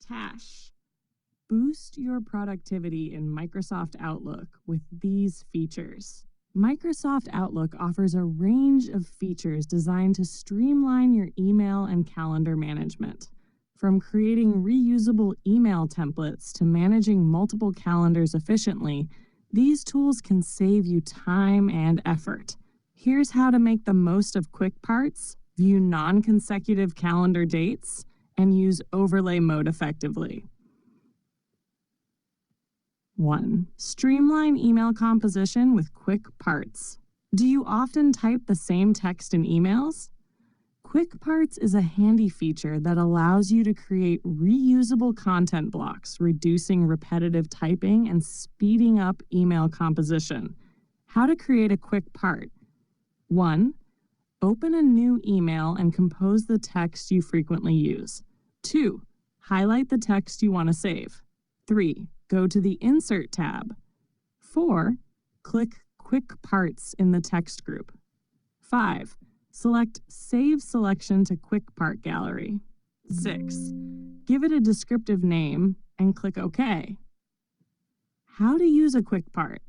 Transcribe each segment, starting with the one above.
Cache. Boost your productivity in Microsoft Outlook with these features. Microsoft Outlook offers a range of features designed to streamline your email and calendar management. From creating reusable email templates to managing multiple calendars efficiently, these tools can save you time and effort. Here's how to make the most of quick parts, view non-consecutive calendar dates, and use overlay mode effectively. 1. Streamline email composition with quick parts. Do you often type the same text in emails? Quick Parts is a handy feature that allows you to create reusable content blocks, reducing repetitive typing and speeding up email composition. How to create a quick part. 1. Open a new email and compose the text you frequently use. 2. Highlight the text you want to save. 3. Go to the Insert tab. 4. Click Quick Parts in the text group. 5. Select Save Selection to Quick Part Gallery. 6. Give it a descriptive name and click OK. How to use a quick part.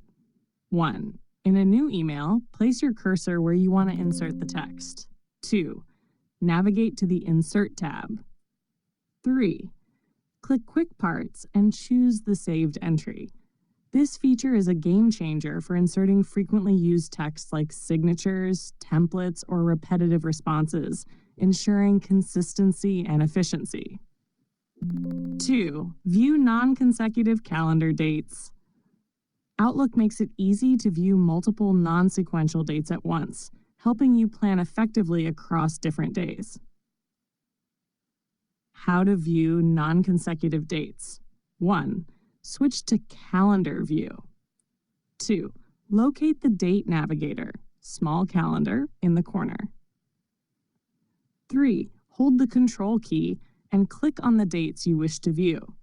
1. In a new email, place your cursor where you want to insert the text. 2. Navigate to the Insert tab. 3. Click Quick Parts and choose the saved entry. This feature is a game changer for inserting frequently used text like signatures, templates, or repetitive responses, ensuring consistency and efficiency. 2. View non-consecutive calendar dates. Outlook makes it easy to view multiple non-sequential dates at once, helping you plan effectively across different days. How to view non-consecutive dates. 1. Switch to Calendar View. 2. Locate the Date Navigator, small calendar, in the corner. 3. Hold the Control key and click on the dates you wish to view.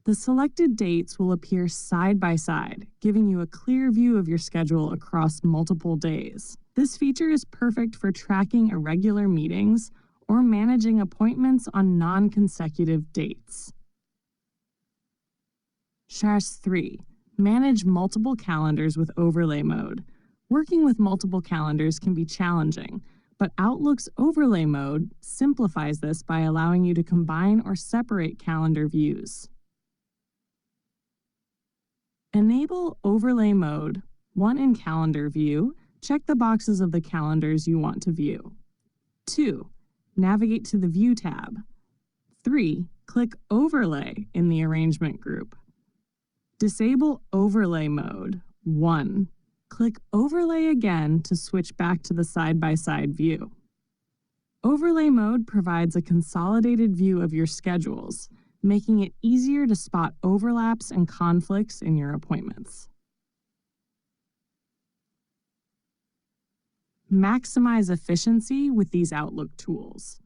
The selected dates will appear side by side, giving you a clear view of your schedule across multiple days. This feature is perfect for tracking irregular meetings or managing appointments on non-consecutive dates. Charge 3. Manage multiple calendars with overlay mode. Working with multiple calendars can be challenging, but Outlook's overlay mode simplifies this by allowing you to combine or separate calendar views. Enable overlay mode. 1. In Calendar View, check the boxes of the calendars you want to view. 2. Navigate to the View tab. 3. Click Overlay in the Arrangement group. Disable Overlay Mode. 1. Click Overlay again to switch back to the side-by-side view. Overlay mode provides a consolidated view of your schedules, making it easier to spot overlaps and conflicts in your appointments. Maximize efficiency with these Outlook tools.